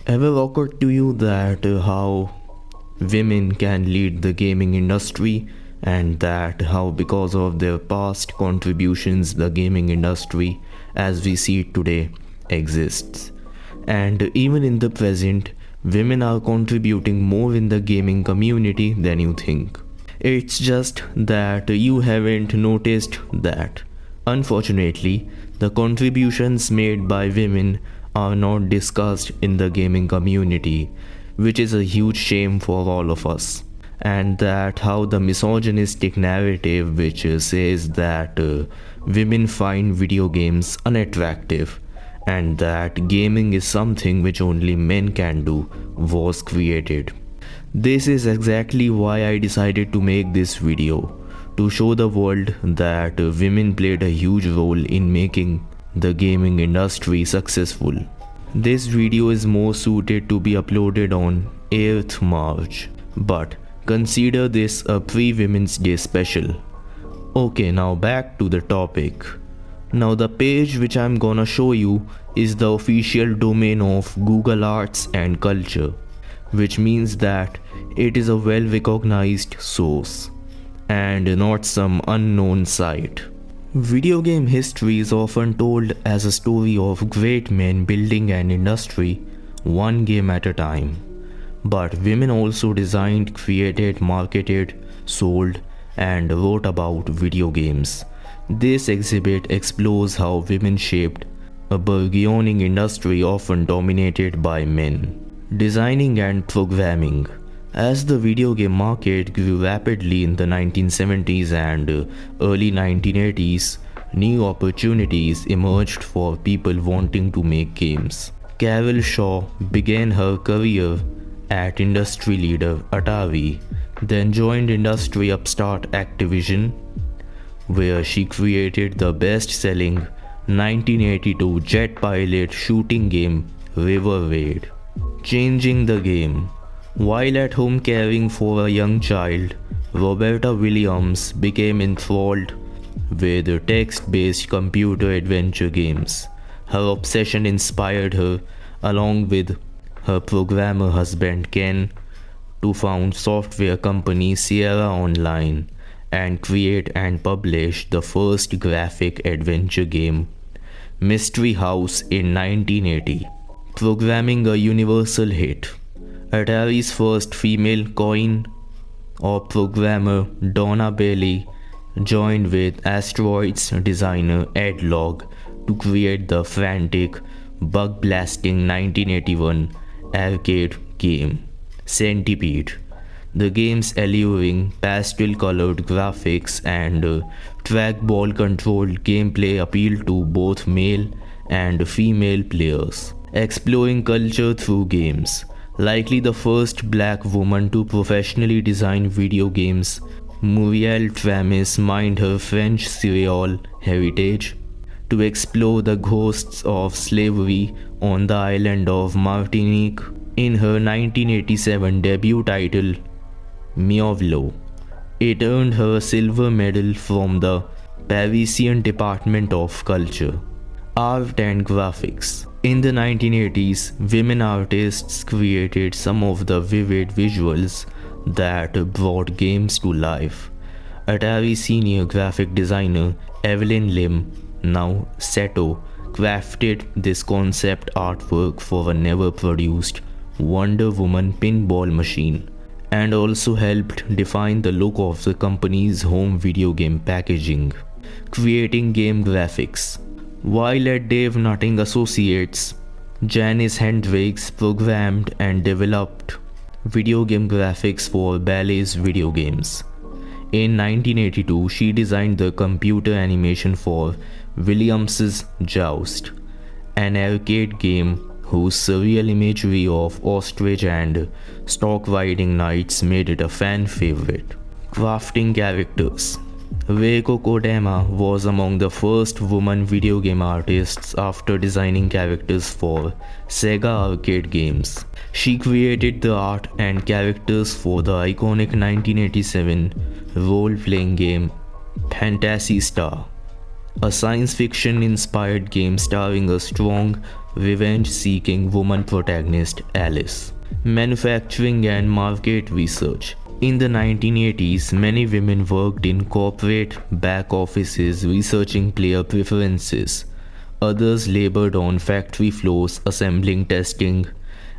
Ever occurred to you that how women can lead the gaming industry and that how because of their past contributions the gaming industry as we see it today exists? And even in the present, women are contributing more in the gaming community than you think. It's just that you haven't noticed that. Unfortunately, the contributions made by women are not discussed in the gaming community, which is a huge shame for all of us. And that how the misogynistic narrative which says that women find video games unattractive and that gaming is something which only men can do was created. This is exactly why I decided to make this video, to show the world that women played a huge role in making the gaming industry successful. This video is more suited to be uploaded on 8th March, but consider this a pre-Women's Day special. Okay, now back to the topic. Now the page which I'm gonna show you is the official domain of Google Arts and Culture, which means that it is a well-recognized source and not some unknown site. Video game history is often told as a story of great men building an industry one game at a time. But women also designed, created, marketed, sold, and wrote about video games. This exhibit explores how women shaped a burgeoning industry often dominated by men. Designing and programming. As the video game market grew rapidly in the 1970s and early 1980s, new opportunities emerged for people wanting to make games. Carol Shaw began her career at industry leader Atari, then joined industry upstart Activision, where she created the best-selling 1982 jet pilot shooting game River Raid, changing the game. While at home caring for a young child, Roberta Williams became enthralled with text-based computer adventure games. Her obsession inspired her, along with her programmer husband Ken, to found software company Sierra Online and create and publish the first graphic adventure game, Mystery House, in 1980, programming a universal hit. Atari's first female coin-op programmer Donna Bailey joined with Asteroids designer Ed Logg to create the frantic, bug-blasting 1981 arcade game Centipede. The game's alluring, pastel-colored graphics and trackball-controlled gameplay appealed to both male and female players. Exploring culture through games. Likely the first black woman to professionally design video games, Muriel Tramis mined her French Creole heritage to explore the ghosts of slavery on the island of Martinique in her 1987 debut title, Miovlo. It earned her a silver medal from the Parisian Department of Culture. Art and graphics. In the 1980s, women artists created some of the vivid visuals that brought games to life. Atari senior graphic designer Evelyn Lim, now Seto, crafted this concept artwork for a never-produced Wonder Woman pinball machine and also helped define the look of the company's home video game packaging. Creating game graphics. While at Dave Nutting Associates, Janice Hendricks programmed and developed video game graphics for Ballet's video games. In 1982, she designed the computer animation for Williams's Joust, an arcade game whose surreal imagery of ostrich and stock riding knights made it a fan favorite. Crafting characters. Reiko Kodama was among the first woman video game artists after designing characters for Sega arcade games. She created the art and characters for the iconic 1987 role-playing game Phantasy Star, a science fiction inspired game starring a strong revenge-seeking woman protagonist Alice. Manufacturing and market research. In the 1980s, many women worked in corporate back offices researching player preferences. Others labored on factory floors assembling, testing,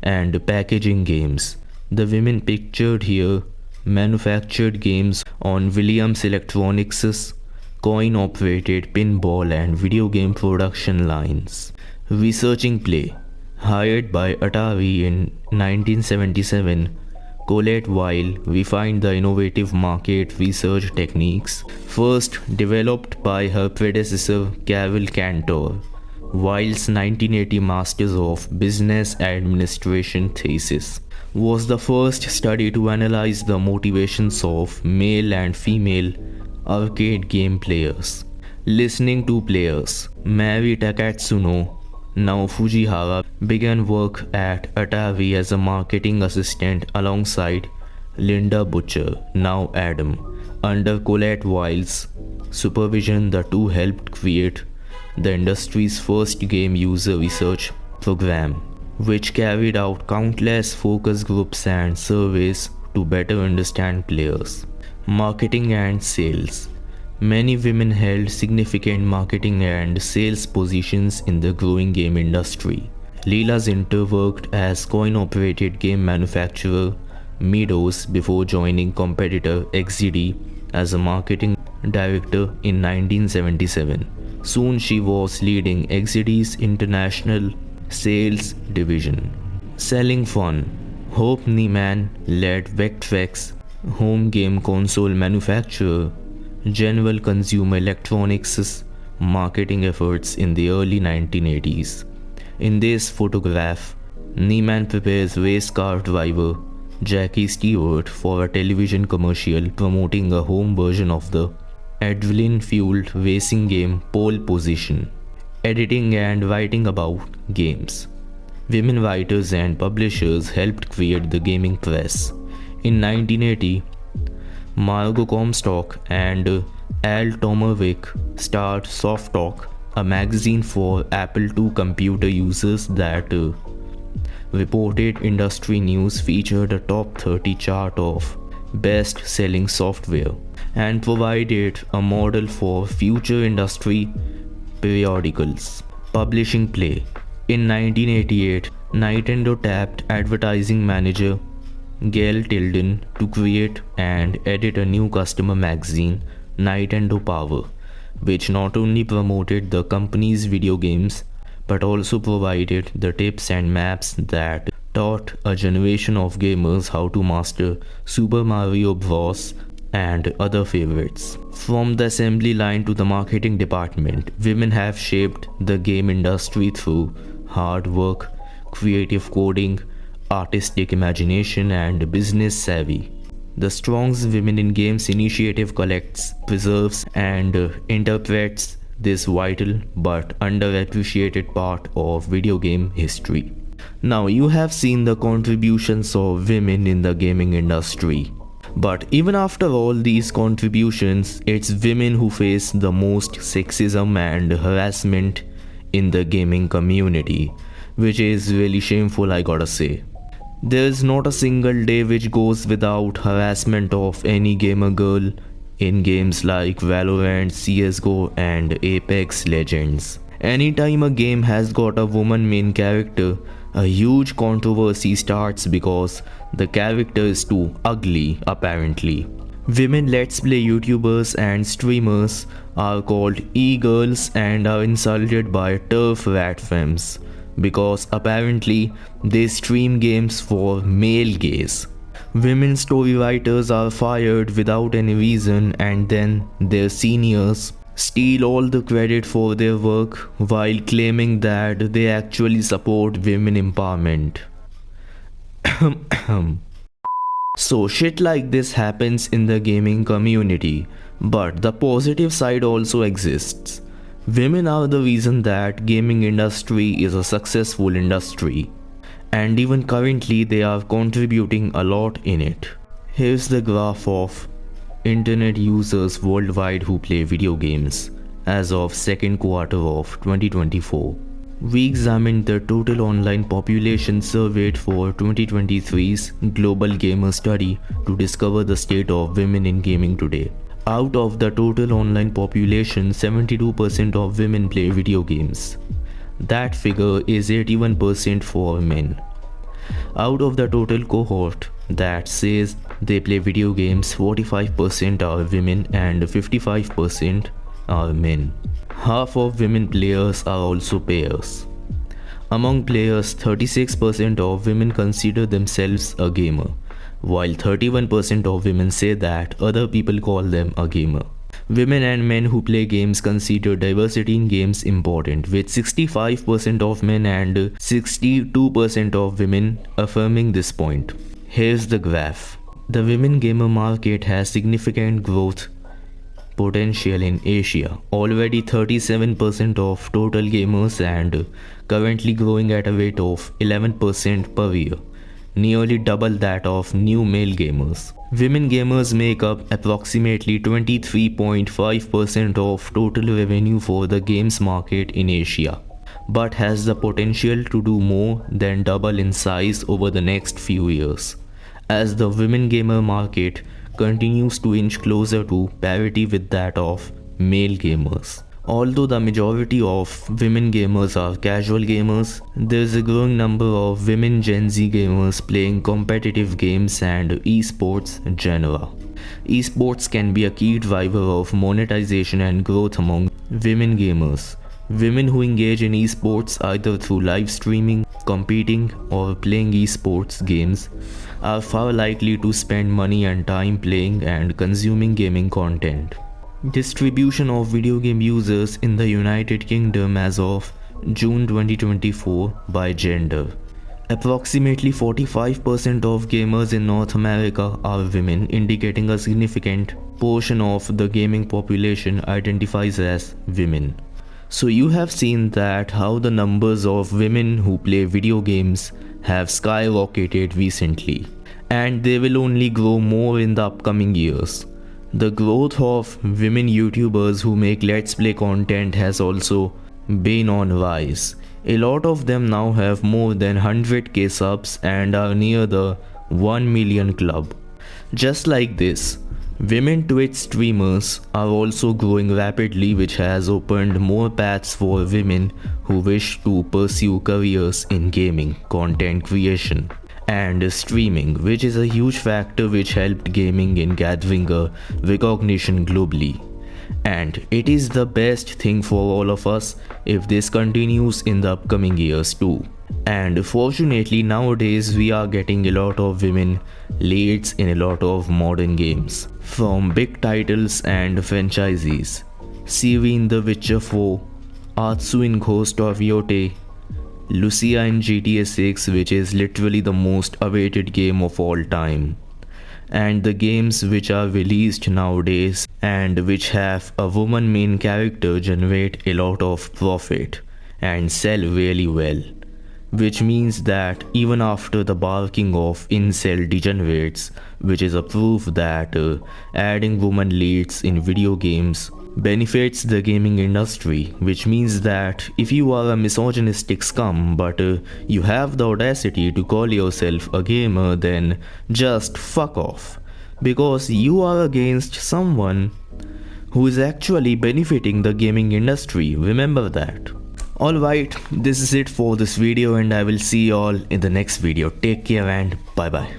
and packaging games. The women pictured here manufactured games on Williams Electronics' coin-operated pinball and video game production lines. Researching play. Hired by Atari in 1977, Colette Weil refined the innovative market research techniques first developed by her predecessor Carol Cantor. Weil's 1980 Masters of Business Administration thesis was the first study to analyze the motivations of male and female arcade game players. Listening to players. Mari Takatsuno, now Fujihara, began work at Atari as a marketing assistant alongside Linda Butcher, now Adam. Under Colette Weil's supervision, the two helped create the industry's first game user research program, which carried out countless focus groups and surveys to better understand players. Marketing and sales. Many women held significant marketing and sales positions in the growing game industry. Leela Zinter worked as coin-operated game manufacturer Meadows before joining competitor XZD as a marketing director in 1977. Soon she was leading XZD's international sales division. Selling fun. Hope Neiman led Vectrex, home game console manufacturer, General Consumer Electronics' marketing efforts in the early 1980s. In this photograph, Neiman prepares race car driver Jackie Stewart for a television commercial promoting a home version of the adrenaline-fueled racing game Pole Position. Editing and writing about games. Women writers and publishers helped create the gaming press. In 1980, Margo Comstock and Al Tomovic started Soft Talk, a magazine for Apple II computer users that reported industry news, featured a top 30 chart of best-selling software, and provided a model for future industry periodicals. Publishing play. In 1988, Nintendo tapped advertising manager Gail Tilden to create and edit a new customer magazine, Nintendo Power, which not only promoted the company's video games but also provided the tips and maps that taught a generation of gamers how to master Super Mario Bros. And other favorites. From the assembly line to the marketing department, women have shaped the game industry through hard work, creative coding, artistic imagination, and business savvy. The Strong's Women in Games initiative collects, preserves, and interprets this vital but underappreciated part of video game history. Now, you have seen the contributions of women in the gaming industry. But even after all these contributions, it's women who face the most sexism and harassment in the gaming community, which is really shameful, I gotta say. There is not a single day which goes without harassment of any gamer girl in games like Valorant, CSGO, and Apex Legends. Anytime a game has got a woman main character, a huge controversy starts because the character is too ugly, apparently. Women Let's Play YouTubers and streamers are called e-girls and are insulted by turf rat femmes because apparently they stream games for male gaze. Women story writers are fired without any reason, and then their seniors steal all the credit for their work while claiming that they actually support women empowerment. So shit like this happens in the gaming community, but the positive side also exists. Women are the reason that gaming industry is a successful industry, and even currently they are contributing a lot in it. Here's the graph of internet users worldwide who play video games as of second quarter of 2024. We examined the total online population surveyed for 2023's Global Gamer Study to discover the state of women in gaming today. Out of the total online population, 72% of women play video games. That figure is 81% for men. Out of the total cohort that says they play video games, 45% are women and 55% are men. Half of women players are also payers. Among players, 36% of women consider themselves a gamer, while 31% of women say that other people call them a gamer. Women and men who play games consider diversity in games important, with 65% of men and 62% of women affirming this point. Here's the graph. The women gamer market has significant growth potential in Asia, already 37% of total gamers and currently growing at a rate of 11% per year, nearly double that of new male gamers. Women gamers make up approximately 23.5% of total revenue for the games market in Asia, but has the potential to do more than double in size over the next few years, as the women gamer market continues to inch closer to parity with that of male gamers. Although the majority of women gamers are casual gamers, there is a growing number of women Gen Z gamers playing competitive games and esports genre. Esports can be a key driver of monetization and growth among women gamers. Women who engage in esports either through live streaming, competing, or playing esports games are far likely to spend money and time playing and consuming gaming content. Distribution of video game users in the United Kingdom as of June 2024 by gender. Approximately 45% of gamers in North America are women, indicating a significant portion of the gaming population identifies as women. So you have seen that how the numbers of women who play video games have skyrocketed recently, and they will only grow more in the upcoming years. The growth of women YouTubers who make Let's Play content has also been on rise. A lot of them now have more than 100k subs and are near the 1 million club. Just like this, women Twitch streamers are also growing rapidly, which has opened more paths for women who wish to pursue careers in gaming, content creation, and streaming, which is a huge factor which helped gaming in gathering a recognition globally. And it is the best thing for all of us if this continues in the upcoming years too. And fortunately nowadays we are getting a lot of women leads in a lot of modern games, from big titles and franchises. Ciri in The Witcher 4, Atsu in Ghost of Yotei, Lucia in GTA 6, which is literally the most awaited game of all time, and the games which are released nowadays and which have a woman main character generate a lot of profit and sell really well, which means that even after the barking of incel degenerates, which is a proof that adding woman leads in video games benefits the gaming industry, which means that if you are a misogynistic scum but you have the audacity to call yourself a gamer, then just fuck off, because you are against someone who is actually benefiting the gaming industry. Remember that. Alright, this is it for this video and I will see you all in the next video. Take care and bye bye.